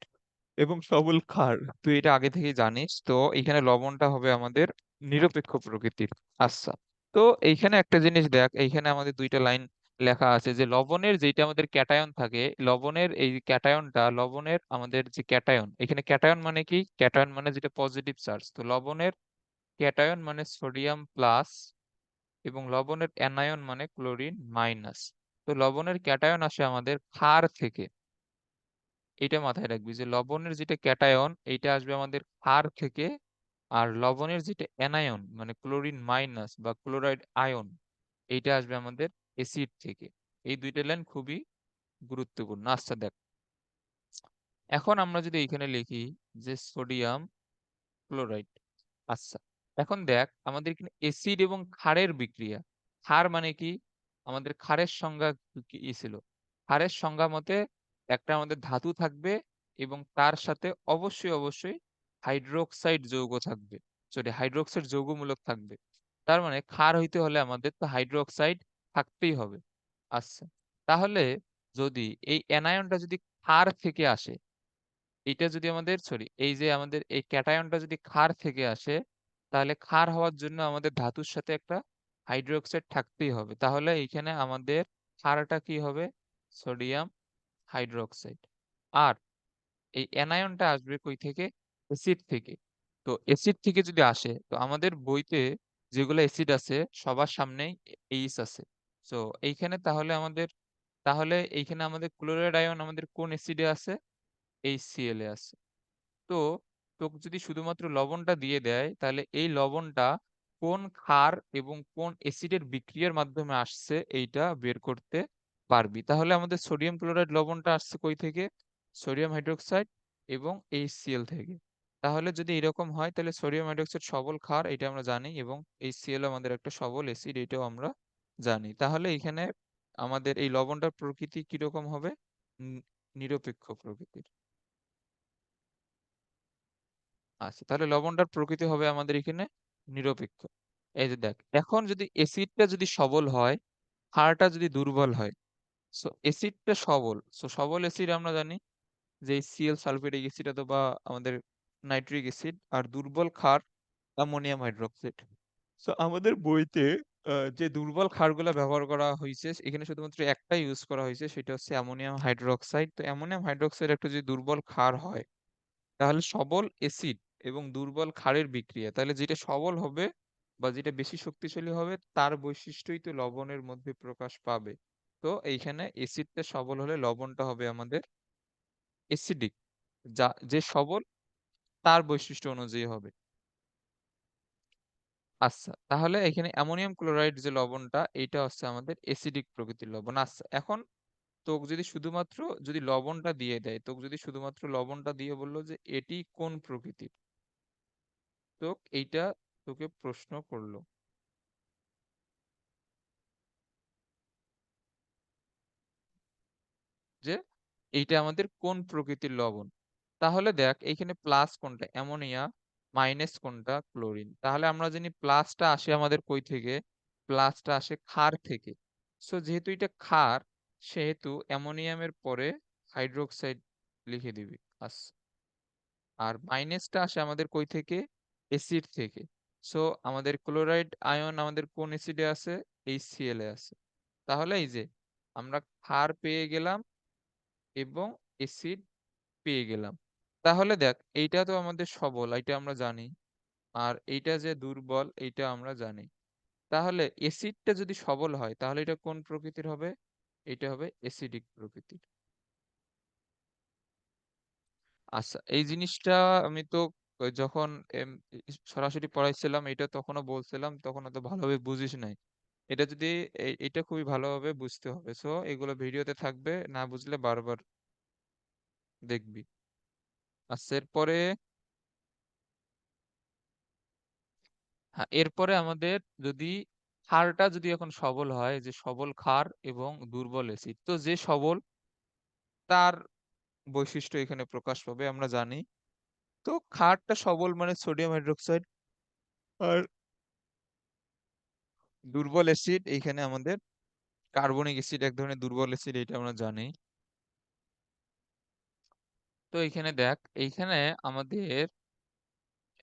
এবং সবল ক্ষার, তুই এটা আগে থেকেই জানিস, তো এখানে লবণটা হবে আমাদের নিরপেক্ষ প্রকৃতির। আচ্ছা, তো এইখানে একটা জিনিস দেখ, এইখানে আমাদের দুইটা লাইন লেখা আছে যে লবণের যেটা আমাদের ক্যাটায়ন থাকে, লবণের এই ক্যাটায়নটা, লবণের আমাদের যে ক্যাটায়ন, এখানে ক্যাটায়ন মানে কি? ক্যাটায়ন মানে যেটা পজিটিভ চার্জ। তো লবণের ক্যাটায়ন মানে সোডিয়াম প্লাস, এবং লবণের অ্যানায়ন মানে ক্লোরিন মাইনাস। তো লবণের ক্যাটায়ন আসে আমাদের ক্ষার থেকে। এটা মাথায় রাখবি যে লবণের যেটা ক্যাটায়ন এইটা আসবে আমাদের ক্ষার থেকে, আর লবণের যেটা অ্যানায়ন মানে ক্লোরিন মাইনাস বা ক্লোরাইড আয়ন, এইটা আসবে আমাদের অ্যাসিড থেকে। এই দুইটা লাইন খুবই গুরুত্বপূর্ণ। আচ্ছা দেখ, এখন আমরা যদি এখানে লিখি যে সোডিয়াম ক্লোরাইড। আচ্ছা, এখন দেখ আমাদের এখানে অ্যাসিড এবং ক্ষারের বিক্রিয়া। ক্ষার মানে কি? আমাদের ক্ষারের সংজ্ঞা কি ছিল? ক্ষারের সংজ্ঞা মতে একটা আমাদের ধাতু থাকবে এবং তার সাথে অবশ্যই অবশ্যই হাইড্রোক্সাইড যৌগ থাকবে, সরি হাইড্রোক্সাইড যৌগমূলক থাকবে। তার মানে ক্ষার হইতে হলে আমাদের তো হাইড্রোক্সাইড থাকতেই হবে। আচ্ছা, তাহলে যদি এই অ্যানায়নটা যদি ক্ষার থেকে আসে, এটা যদি আমাদের, সরি এই যে আমাদের এই ক্যাটায়নটা যদি ক্ষার থেকে আসে, তাহলে ক্ষার হওয়ার জন্য আমাদের ধাতুর সাথে একটা হাইড্রোক্সাইড থাকতেই হবে। তাহলে এইখানে আমাদের ক্ষারটা কি হবে? Sodium hydroxide. আর এই অ্যানায়নটা আসবে কই থেকে? অ্যাসিড থেকে। তো অ্যাসিড থেকে যদি আসে, তো আমাদের বইতে যেগুলো অ্যাসিড আছে সবার সামনেই এইচ আছে। তো এইখানে তাহলে এইখানে আমাদের ক্লোরাইড আয়ন আমাদের কোন অ্যাসিডে আছে? HCl এ আছে। তো তোকে যদি শুধুমাত্র লবণটা দিয়ে দেয়, তাহলে এই লবণটা কোন ক্ষার এবং কোন অ্যাসিডের বিক্রিয়ার মাধ্যমে আসছে এইটা বের করতে পারবি। তাহলে আমাদের সোডিয়াম ক্লোরাইড লবণটা আসছে কই থেকে? সোডিয়াম হাইড্রোক্সাইড এবং HCl থেকে। তাহলে যদি এরকম হয় তাহলে সোডিয়াম হাইড্রোক্সাইড সবল ক্ষার, এটা আমরা জানি, এবং HCl আমাদের একটা সবল অ্যাসিড, এটাও আমরা জানি। তাহলে এখানে আমাদের এই লবণটার প্রকৃতি কিরকম হবে? উম, নিরপেক্ষ প্রকৃতির। আচ্ছা, তাহলে লবণটার প্রকৃতি হবে আমাদের এখানে নিরপেক্ষ। এই যে দেখ, এখন যদি অ্যাসিডটা যদি সবল হয়, ক্ষারটা যদি দুর্বল হয়, অ্যাসিডটা সবল, সবল অ্যাসিড আমরা জানি যে Cl সালফিউরিক অ্যাসিড অথবা আমাদের নাইট্রিক অ্যাসিড, আর দুর্বল ক্ষার অ্যামোনিয়াম হাইড্রোক্সাইড। আমাদের বইতে যে দুর্বল ক্ষারগুলো ব্যবহার করা হয়েছে, এখানে শুধুমাত্র একটা ইউজ করা হয়েছে, সেটা হচ্ছে অ্যামোনিয়াম হাইড্রোক্সাইড। তো অ্যামোনিয়াম হাইড্রোক্সাইড একটা যদি দুর্বল ক্ষার হয়, তাহলে সবল অ্যাসিড এবং দুর্বল ক্ষারের বিক্রিয়া, তাহলে যেটা সবল হবে বা যেটা বেশি শক্তিশালী হবে তার বৈশিষ্ট্যই তো লবণের মধ্যে প্রকাশ পাবে। তো এইখানে অ্যাসিডটা সবল হলে লবণটা হবে আমাদের অ্যাসিডিক, যা যে সবল তার বৈশিষ্ট্য অনুযায়ী হবে। আচ্ছা, তাহলে এখানে অ্যামোনিয়াম ক্লোরাইড যে লবণটা, এটা হচ্ছে আমাদের অ্যাসিডিক প্রকৃতির লবণ। আচ্ছা, এখন তোকে যদি শুধুমাত্র যদি লবণটা দিয়ে দেয়, তোকে যদি শুধুমাত্র লবণটা দিয়ে বললো যে এটি কোন প্রকৃতির, তো এইটা তোকে প্রশ্ন করলো যে এইটা আমাদের কোন প্রকৃতির লবণ। তাহলে দেখ এইখানে প্লাস কোনটা? অ্যামোনিয়া। মাইনাস কোনটা? ক্লোরিন। তাহলে আমরা জানি প্লাসটা আসে আমাদের কই থেকে? প্লাসটা আসে ক্ষার থেকে। যেহেতু এটা ক্ষার, সেহেতু অ্যামোনিয়ামের পরে হাইড্রোক্সাইড লিখে দিবি। আচ্ছা, আর মাইনাসটা আসে আমাদের কই থেকে? অ্যাসিড থেকে। সো আমাদের ক্লোরাইড আয়ন আমাদের কোন অ্যাসিডে আছে? HCl এ আছে। তাহলে এই যে আমরা ক্ষার পেয়ে গেলাম এবং অ্যাসিড পেয়ে গেলাম। তাহলে দেখ এইটা তো আমাদের সবল, এইটা আমরা জানি। আর এইটা যে দুর্বল এইটা আমরা জানি। তাহলে অ্যাসিডটা যদি সবল হয় তাহলে এটা কোন প্রকৃতির হবে? এটা হবে অ্যাসিডিক প্রকৃতির। আচ্ছা, এই জিনিসটা আমি তো যখন সরাসরি পড়াইছিলাম এটা তখনও বলছিলাম, তখন অত ভালোভাবে বুঝিস নাই। এটা যদি এটা খুবই ভালোভাবে বুঝতে হবে। সো এগুলো ভিডিওতে থাকবে, না বুঝলে বারবার দেখবি। আচ্ছা, এরপরে হ্যাঁ, এরপরে আমাদের যদি ক্ষারটা যদি এখন সবল হয়, যে সবল ক্ষার এবং দুর্বল অ্যাসিড, তো যে সবল তার বৈশিষ্ট্য এখানে প্রকাশ পাবে আমরা জানি। তো ক্ষারটা সবল মানে সোডিয়াম হাইড্রোক্সাইড, আর দুর্বল অ্যাসিড এইখানে আমাদের কার্বনিক অ্যাসিড, এক ধরনের দুর্বল অ্যাসিড, এটা আমরা জানি। তো এইখানে দেখ, এইখানে আমাদের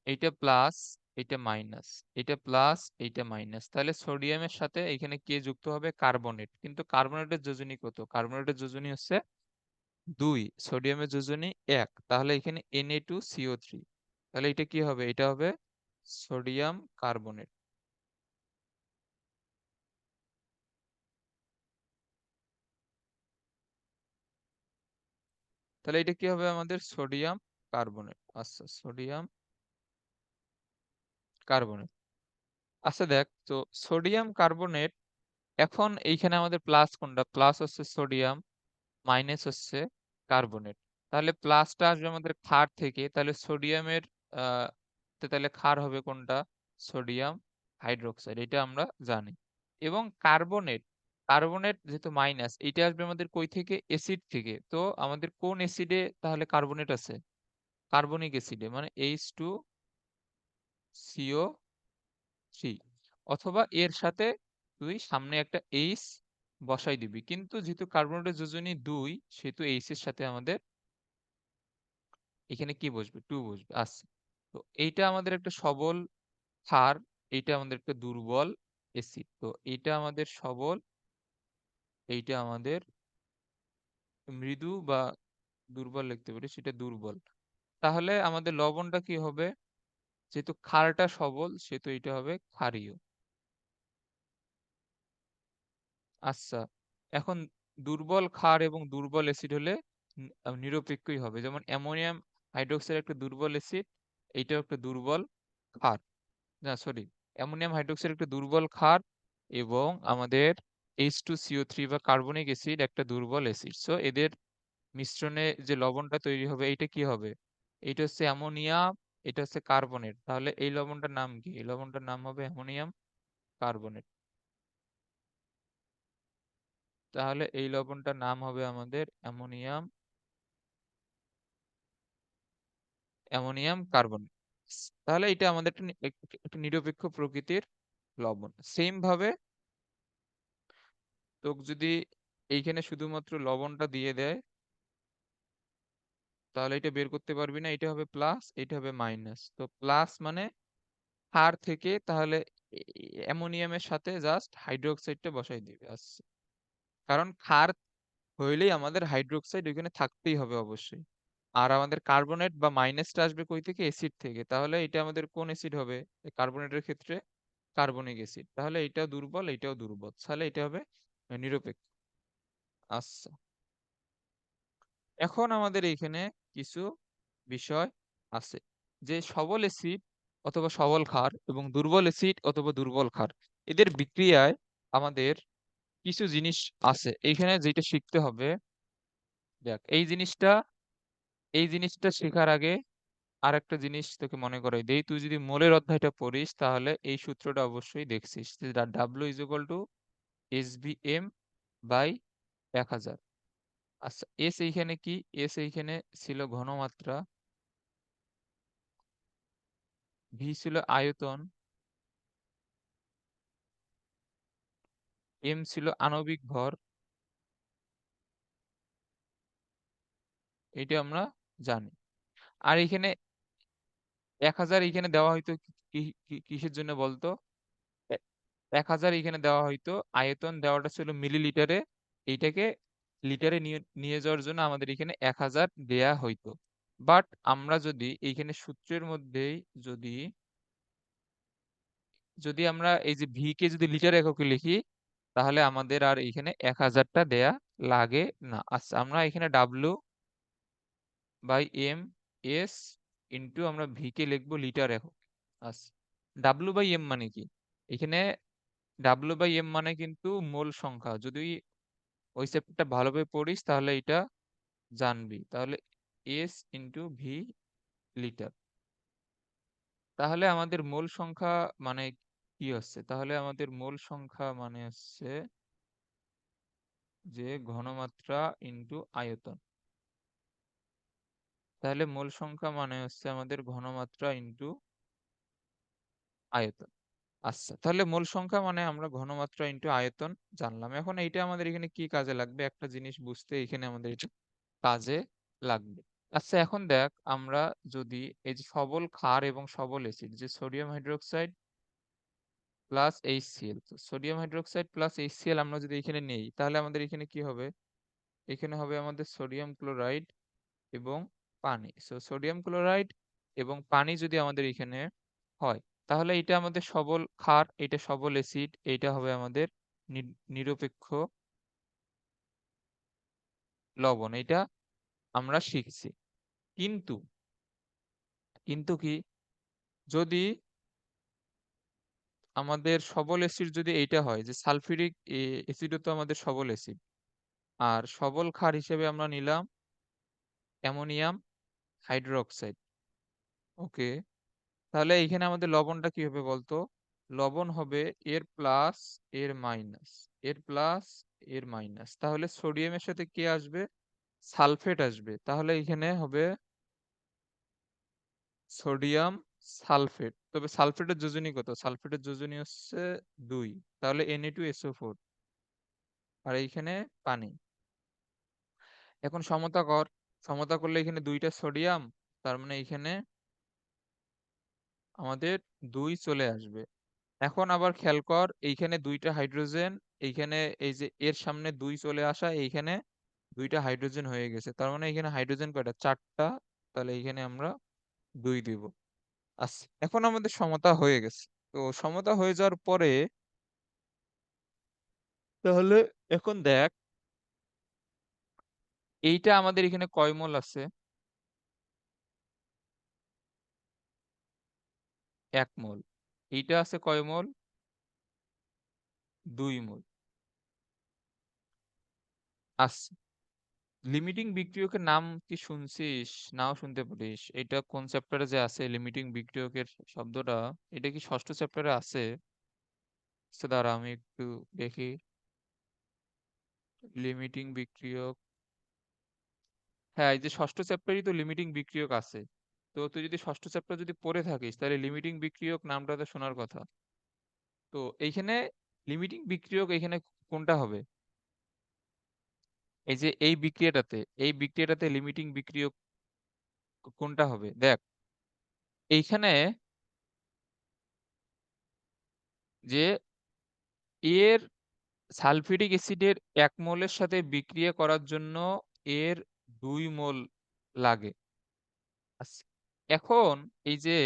এইটা প্লাস, এইটা মাইনাস, এইটা প্লাস, এইটা মাইনাস, তাহলে সোডিয়ামের সাথে এখানে কে যুক্ত হবে? কার্বনেট। কিন্তু কার্বনেটের যোজনী কত? কার্বনেটের যোজনী হচ্ছে 2, সোডিয়ামের যোজনী 1, তাহলে এখানে Na2CO3। তাহলে এটা কি হবে? এটা হবে সোডিয়াম কার্বনেট। তাহলে এটা কি হবে? আমাদের সোডিয়াম কার্বনেট। আচ্ছা, সোডিয়াম কার্বনেট। আচ্ছা দেখ, তো সোডিয়াম কার্বনেট, এখন এইখানে আমাদের প্লাস কোনটা? প্লাস হচ্ছে সোডিয়াম, মাইনাস হচ্ছে কার্বনেট। তাহলে প্লাসটা আসবে আমাদের ক্ষার থেকে, তাহলে সোডিয়ামের তাহলে ক্ষার হবে কোনটা? সোডিয়াম হাইড্রোক্সাইড, এটা আমরা জানি। এবং কার্বনেট, কার্বনেট যেহেতু মাইনাস, এটা আসবে আমাদের কই থেকে? অ্যাসিড থেকে। তো আমাদের কোন অ্যাসিডে তাহলে কার্বনেট আছে? কার্বনিক অ্যাসিডে, মানে H2CO3। অথবা এর সাথে তুই সামনে একটা এইচ বসাই দিবি, কিন্তু যেহেতু কার্বনেটের যোজনী 2, সেহেতু এইচ এর সাথে আমাদের এখানে কি বসবে? 2 বসবে। আচ্ছা, তো এইটা আমাদের একটা সবল ক্ষার, এইটা আমাদের একটা দুর্বল অ্যাসিড। তো এইটা আমাদের সবল, এইটা আমাদের মৃদু বা দুর্বল লিখতে পারি, সেটা দুর্বল। তাহলে আমাদের লবণটা কি হবে? যেহেতু ক্ষারটা সবল সেহেতু এটা হবে ক্ষারীয়। আচ্ছা, এখন দুর্বল ক্ষার এবং দুর্বল অ্যাসিড হলে নিরপেক্ষই হবে। যেমন অ্যামোনিয়াম হাইড্রোক্সাইড একটা দুর্বল অ্যাসিড, এইটাও একটা দুর্বল ক্ষার। না সরি, অ্যামোনিয়াম হাইড্রোক্সাইড একটা দুর্বল ক্ষার, এবং আমাদের H2CO3 বা কার্বনিক অ্যাসিড একটা দুর্বল অ্যাসিড। সো এদের মিশ্রণে যে লবণটা তৈরি হবে এইটা কি হবে? এইটা হচ্ছে অ্যামোনিয়া, এটা হচ্ছে কার্বনেট। তাহলে এই লবণটার নাম কি? এই লবণটার নাম হবে অ্যামোনিয়াম কার্বনেট। তাহলে এই লবণটার নাম হবে আমাদের অ্যামোনিয়াম, অ্যামোনিয়াম কার্বন। তাহলে এটা আমাদের একটা নিরপেক্ষ প্রকৃতির লবণ। সেম ভাবে তোকে যদি এইখানে শুধুমাত্র লবণটা দিয়ে দেয়, তাহলে এটা বের করতে পারবি না। এটা হবে প্লাস, এটা হবে মাইনাস। তো প্লাস মানে ক্ষার থেকে তাহলে অ্যামোনিয়ামের সাথে জাস্ট হাইড্রোক্সাইডটা বসাই দিবে। আচ্ছা, কারণ ক্ষার হইলেই আমাদের হাইড্রোক্সাইড ওইখানে থাকতেই হবে অবশ্যই। আর আমাদের কার্বনেট বা মাইনাসটা আসবে কই থেকে? অ্যাসিড থেকে। তাহলে এটা আমাদের কোন অ্যাসিড হবে? কার্বনেটের ক্ষেত্রে কার্বনিক অ্যাসিড। তাহলে এটাও দুর্বল, এটাও দুর্বল, তাহলে এটা হবে নিরপেক্ষ। আচ্ছা, এখন আমাদের এইখানে কিছু বিষয় আছে, যে সবল অ্যাসিড অথবা সবল ক্ষার এবং দুর্বল অ্যাসিড অথবা দুর্বল ক্ষার, এদের বিক্রিয়ায় আমাদের কিছু জিনিস আছে এইখানে যেটা শিখতে হবে। দেখ, এই জিনিসটা শেখার আগে আর একটা জিনিস তোকে মনে করাই দেই। তুই যদি মোলের অধ্যায়টা পড়িস তাহলে এই সূত্রটা অবশ্যই দেখছিস, যে W is equal to SVM by 1000। আচ্ছা, এস এইখানে কি? এস এইখানে ছিল ঘনমাত্রা, ভি ছিল আয়তন, এম ছিল আণবিক ভর, এটা আমরা জানি। আর এখানে 1000 এখানে দেওয়া হয়তো কিসের জন্য বলতো? 1000 এখানে দেওয়া হয়তো, আয়তন দেওয়াটা ছিল মিলিলিটারে, এইটাকে লিটারে নিয়ে নিয়ে যাওয়ার জন্য আমাদের এখানে 1000 দেয়া হইতো। বাট আমরা যদি এইখানে সূত্রের মধ্যেই যদি যদি আমরা এই যে ভি কে যদি লিটার এককে লিখি, তাহলে আমাদের আর এখানে 1000টা দেয়া লাগে না। আচ্ছা, আমরা এখানে W by M S into আমরা ভি কে লিখবো লিটার একক। আচ্ছা, ডাব্লিউ বাই এম মানে কি? এখানে ডাব্লিউ বাই এম মানে কিন্তু মোল সংখ্যা। যদি ওই চ্যাপ্টারটা ভালোভাবে পড়িস তাহলে এটা জানবি। তাহলে এস ইন্টু ভি লিটার। তাহলে আমাদের মোল সংখ্যা মানে কি হচ্ছে? তাহলে আমাদের মোল সংখ্যা মানে হচ্ছে যে ঘনমাত্রা ইন্টু আয়তন। তাহলে মোল সংখ্যা মানে হচ্ছে আমাদের ঘনমাত্রা ইন্টু আয়তন। আচ্ছা, তাহলে মোল সংখ্যা মানে আমরা ঘনমাত্রা ইন্টু আয়তন জানলাম। এখন এইটা আমাদের এখানে কি কাজে লাগবে? একটা জিনিস বুঝতে এখানে আমাদের এটা কাজে লাগবে। আচ্ছা, এখন দেখ আমরা যদি এই যে সবল ক্ষার এবং সবল অ্যাসিড, যে সোডিয়াম হাইড্রোক্সাইড প্লাস HCl, তো সোডিয়াম হাইড্রোক্সাইড প্লাস HCl আমরা যদি এখানে নেই, তাহলে আমাদের এখানে কি হবে? এখানে হবে আমাদের সোডিয়াম ক্লোরাইড এবং পানি। সোডিয়াম ক্লোরাইড এবং পানি যদি আমাদের এখানে হয়, তাহলে এটা আমাদের সবল ক্ষার, এটা সবল অ্যাসিড, এটা হবে আমাদের নিরপেক্ষ লবণ। এটা আমরা শিখছি। কিন্তু কিন্তু কি, যদি আমাদের সবল অ্যাসিড যদি এইটা হয় যে সালফিউরিক অ্যাসিডও তো আমাদের সবল অ্যাসিড, আর সবল ক্ষার হিসেবে আমরা নিলাম অ্যামোনিয়াম হাইড্রোক্সাইড। ওকে, তাহলে এইখানে আমাদের লবণটা কি হবে বলতো? লবণ হবে এর প্লাস এর মাইনাস, এর প্লাস এর মাইনাস। তাহলে সোডিয়ামের সাথে কি আসবে? সালফেট আসবে। তাহলে এখানে হবে সোডিয়াম সালফেট। তবে সালফেটের যোজনী কত? সালফেটের যোজনী হচ্ছে 2। তাহলে Na2SO4, আর এইখানে পানি। এখন সমতা কর, সমতা করলে এখানে 2টা সোডিয়াম, তার মানে এইখানে আমাদের 2 চলে আসবে। এখন আবার খেয়াল কর, এইখানে 2টা হাইড্রোজেন, এইখানে এই যে এর সামনে 2 চলে আসা, এইখানে 2টা হাইড্রোজেন হয়ে গেছে। তার মানে এখানে হাইড্রোজেন কয়টা? 4টা। তাহলে এইখানে আমরা 2 দিব। আচ্ছা, এখন আমাদের সমতা হয়ে গেছে। তো সমতা হয়ে যাওয়ার পরে তাহলে এখন দেখ এইটা আমাদের এখানে কয় মোল আছে? 1 মোল। এইটা আছে কয় মোল? 2 মোল। আচ্ছা, লিমিটিং বিক্রিয়কের নাম কি শুনছিস? নাও শুনতে পারিস। এটা কোন চ্যাপ্টারে যে আছে লিমিটিং বিক্রিয়কের শব্দটা? এটা কি ষষ্ঠ চ্যাপ্টারে আছে? আচ্ছা, দাঁড়া আমি একটু দেখি। লিমিটিং বিক্রিয়ক, হ্যাঁ এই যে ষষ্ঠ চ্যাপ্টারই তো লিমিটিং বিক্রিয়ক আছে। তো তুই যদি ষষ্ঠ চ্যাপ্টার যদি পড়ে থাকিস তাহলে লিমিটিং বিক্রিয়ক নামটা তো শোনার কথা। তো এইখানে লিমিটিং বিক্রিয়ক এইখানে কোনটা হবে? এই যে এই বিক্রিয়াটাতে লিমিটিং বিক্রিয়ক কোনটা হবে দেখ। এইখানে যে এর সালফিউরিক অ্যাসিডের 1 মোলের সাথে বিক্রিয়া করার জন্য এর 2 মোল লাগে। আচ্ছা, এখন এই যে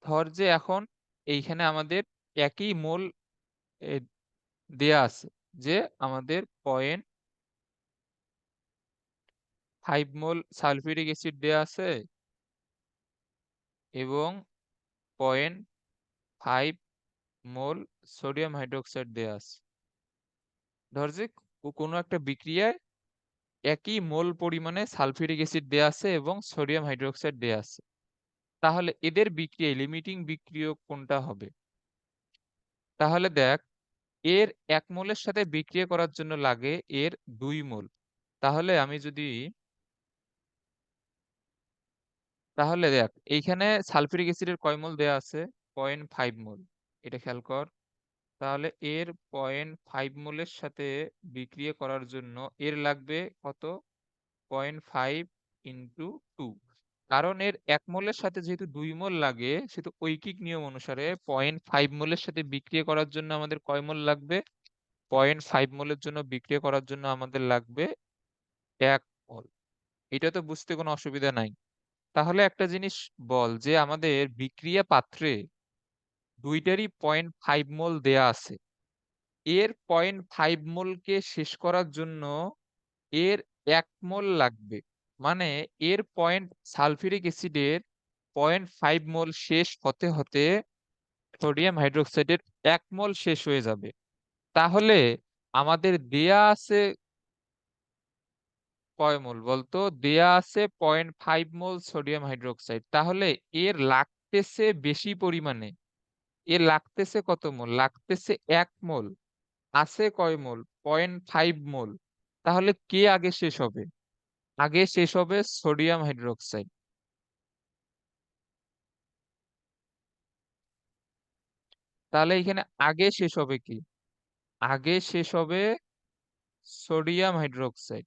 ধর যে এখন এইখানে আমাদের একই মোল এ, দেয়া আছে, যে আমাদের 0.5 মোল সালফিউরিক অ্যাসিড দেয়া আছে এবং 0.5 মোল সোডিয়াম হাইড্রোক্সাইড দেয়া আছে। ধর যে কোনো একটা বিক্রিয়ায় একই মোল পরিমাণে সালফিউরিক অ্যাসিড দেয়া আছে এবং সোডিয়াম হাইড্রোক্সাইড দেয়া আছে। তাহলে এদের বিক্রিয়ায় লিমিটিং বিক্রিয়ক কোনটা হবে? তাহলে দেখ, এর 1 মোলের সাথে বিক্রিয়া করার জন্য লাগে এর 2 মোল। তাহলে আমি যদি তাহলে দেখ এইখানে সালফিউরিক অ্যাসিডের কয় মোল দেয়া আছে? 0.5 মোল। এটা খেয়াল কর। তাহলে এর 0.5 মোলের সাথে বিক্রিয়া করার জন্য এর লাগবে কত? 0.5 ইন্টু 2। কারণ এর 1 মোলের সাথে যেহেতু 2 মোল লাগে, সেহেতু ঐকিক নিয়ম অনুসারে 0.5 মোলের সাথে বিক্রিয়া করার জন্য আমাদের কয় মোল লাগবে? 0.5 মোলের জন্য বিক্রিয়া করার জন্য আমাদের লাগবে 1 মোল। এটা তো বুঝতে কোনো অসুবিধা নাই। তাহলে একটা জিনিস বল যে আমাদের বিক্রিয়া পাত্রে দুইটারই 0.5 মোল দেয়া আছে। এর 0.5 মোলকে শেষ করার জন্য এর 1 মোল লাগবে। মানে এর সালফিউরিক অ্যাসিডের 0.5 মোল শেষ হতে হতে সোডিয়াম হাইড্রোক্সাইডের 1 মোল শেষ হয়ে যাবে। তাহলে আমাদের দেয়া আছে কয় মোল বলতো? দেয়া আছে 0.5 মোল সোডিয়াম হাইড্রোক্সাইড। তাহলে এর লাগতেছে বেশি পরিমাণে। এর লাগতেছে কত মোল? লাগতেছে 1 মোল। আছে কয় মোল? 0.5 মোল। তাহলে কে আগে শেষ হবে? আগে শেষ হবে সোডিয়াম হাইড্রোক্সাইড। তাহলে এখানে আগে শেষ হবে কি? আগে শেষ হবে সোডিয়াম হাইড্রোক্সাইড।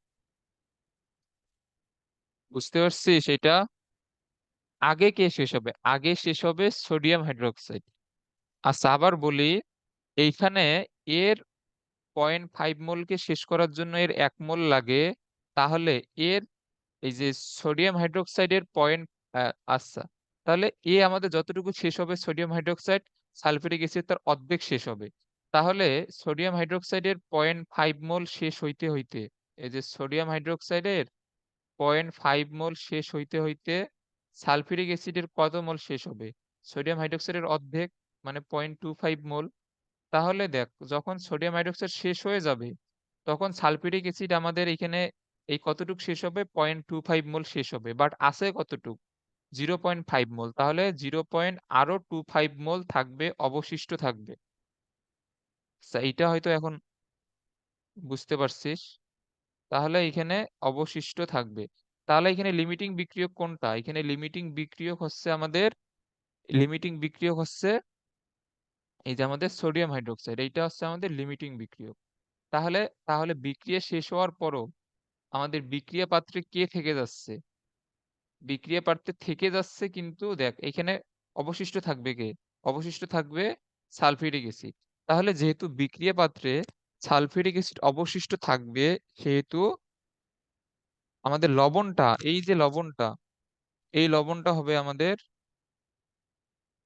বুঝতে পারছিস এটা? আগে কে শেষ হবে? আগে শেষ হবে সোডিয়াম হাইড্রোক্সাইড। আচ্ছা আবার বলি, এইখানে এর 0.5 মোলকে শেষ করার জন্য এর 1 মোল লাগে। তাহলে এর এই যে সোডিয়াম হাইড্রোক্সাইডের আচ্ছা, তাহলে আমাদের যতটুকু শেষ হবে সোডিয়াম হাইড্রোক্সাইড, সালফিউরিক অ্যাসিড তার অর্ধেক শেষ হবে। তাহলে সোডিয়াম হাইড্রোক্সাইডের 0.5 মোল শেষ হইতে হইতে, এই যে সোডিয়াম হাইড্রোক্সাইডের 0.5 মোল শেষ হইতে হইতে সালফিউরিক অ্যাসিডের কত মোল শেষ হবে? সোডিয়াম হাইড্রোক্সাইডের অর্ধেক, মানে 0.25 মোল। তাহলে দেখ, যখন সোডিয়াম হাইড্রোক্সাইড শেষ হয়ে যাবে তখন সালফিউরিক অ্যাসিড আমাদের এখানে এই কতটুক শেষ হবে? 0.25 মোল শেষ হবে। বাট আছে কতটুক? 0.5 মোল। তাহলে 0.25 মোল থাকবে, অবশিষ্ট থাকবে। আচ্ছা, এইটা হয়তো এখন বুঝতে পারছিস। তাহলে এখানে অবশিষ্ট থাকবে। তাহলে এখানে লিমিটিং বিক্রিয়ক কোনটা? এখানে লিমিটিং বিক্রিয়ক হচ্ছে এই যে আমাদের সোডিয়াম হাইড্রোক্সাইড। এইটা হচ্ছে আমাদের লিমিটিং বিক্রিয়ক। তাহলে তাহলে বিক্রিয়া শেষ হওয়ার পরও আমাদের বিক্রিয়া পাত্রে কে থেকে যাচ্ছে? বিক্রিয়া পাত্রে থেকে যাচ্ছে, কিন্তু দেখ এখানে অবশিষ্ট থাকবে কে? অবশিষ্ট থাকবে সালফিউরিক অ্যাসিড। তাহলে যেহেতু বিক্রিয়া পাত্রে সালফিউরিক অ্যাসিড অবশিষ্ট থাকবে, সেহেতু আমাদের লবণটা, এই যে লবণটা, এই লবণটা হবে আমাদের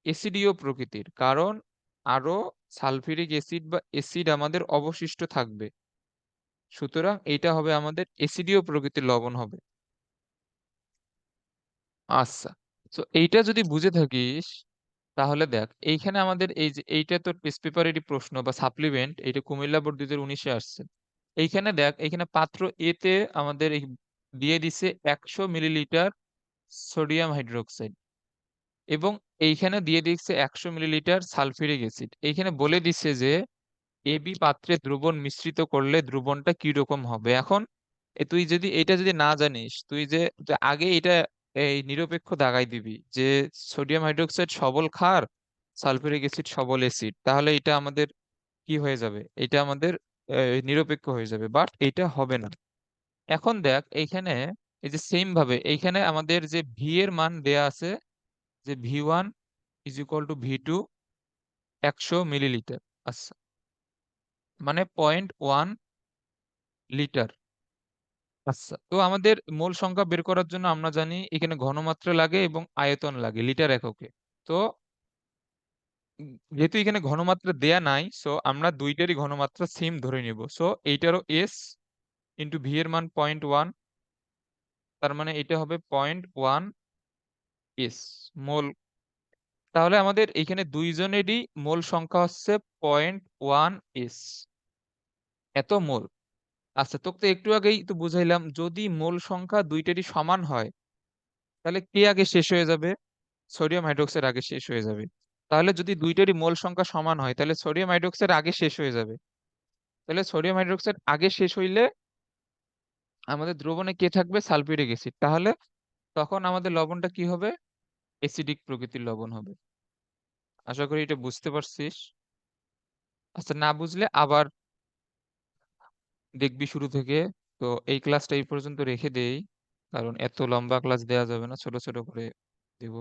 অ্যাসিডীয় প্রকৃতির। কারণ আরো সালফিউরিক অ্যাসিড বা অ্যাসিড আমাদের অবশিষ্ট থাকবে। সুতরাং এইটা হবে আমাদের অ্যাসিডীয় প্রকৃতির লবণ হবে। আচ্ছা, তো এইটা যদি বুঝে থাকিস তাহলে দেখ, এইখানে আমাদের এই যে এইটা তো টেস্ট পেপারেরই প্রশ্ন বা সাপ্লিমেন্ট, এটা কুমিল্লা বোর্ড 2019-এ আসছে। এইখানে দেখ, এইখানে পাত্র এ তে আমাদের দিয়ে দিছে 100 মিলিলিটার সোডিয়াম হাইড্রোক্সাইড এবং এইখানে দিয়ে দিচ্ছে 100 মিলিলিটার সালফিউরিক অ্যাসিড। এইখানে বলে দিচ্ছে যে এবি পাত্রে দ্রবণ মিশ্রিত করলে দ্রবণটা কি রকম হবে। এখন তুই যদি এটা যদি না জানিস, তুই যে যে আগে এটা এই নিরপেক্ষ দাগাই দিবি যে সোডিয়াম হাইড্রোক্সাইড সবল ক্ষার, সালফিউরিক অ্যাসিড সবল অ্যাসিড, তাহলে এটা আমাদের কি হয়ে যাবে? এটা আমাদের নিরপেক্ষ হয়ে যাবে, বাট এটা হবে না। এখন দেখ এইখানে এই যে সেম ভাবে এইখানে আমাদের যে ভি এর মান দেয়া আছে, যে V1 = V2 100 মিলিলিটার। আচ্ছা, মানে 0.1 লিটার। আচ্ছা, তো আমাদের মোল সংখ্যা বের করার জন্য আমরা জানি এখানে ঘনমাত্রা লাগে এবং আয়তন লাগে লিটার এককে। তো যেহেতু এখানে ঘনমাত্রা দেয়া নাই, সো আমরা দুইটারই ঘনমাত্রা সেম ধরে নিব। সো এইটারও এস ইন্টু ভি এর মান 0.1, তার মানে এটা হবে 0.1 এস মোল। তাহলে আমাদের এখানে দুইজনেরই মোল সংখ্যা হচ্ছে 0.1 এস, এত মোল। আচ্ছা, তোকে তো একটু আগেই তো বুঝাইলাম, যদি মোল সংখ্যা দুইটারই সমান হয় তাহলে কে আগে শেষ হয়ে যাবে? সোডিয়াম হাইড্রোক্সাইড আগে শেষ হয়ে যাবে। তাহলে যদি দুইটারই মোল সংখ্যা সমান হয় তাহলে সোডিয়াম হাইড্রোক্সাইড আগে শেষ হয়ে যাবে। তাহলে সোডিয়াম হাইড্রোক্সাইড আগে শেষ হইলে আমাদের দ্রবণে কে থাকবে? Sulphuric acid. তাহলে তখন আমাদের লবণটা কি হবে? অ্যাসিডিক প্রকৃতির লবণ হবে। আশা করি এটা বুঝতে পারছিস। আচ্ছা, না বুঝলে আবার দেখবি শুরু থেকে। তো এই ক্লাসটা এই পর্যন্ত রেখে দেই। কারণ এত লম্বা ক্লাস দেওয়া যাবে না, ছোট ছোট করে দিব।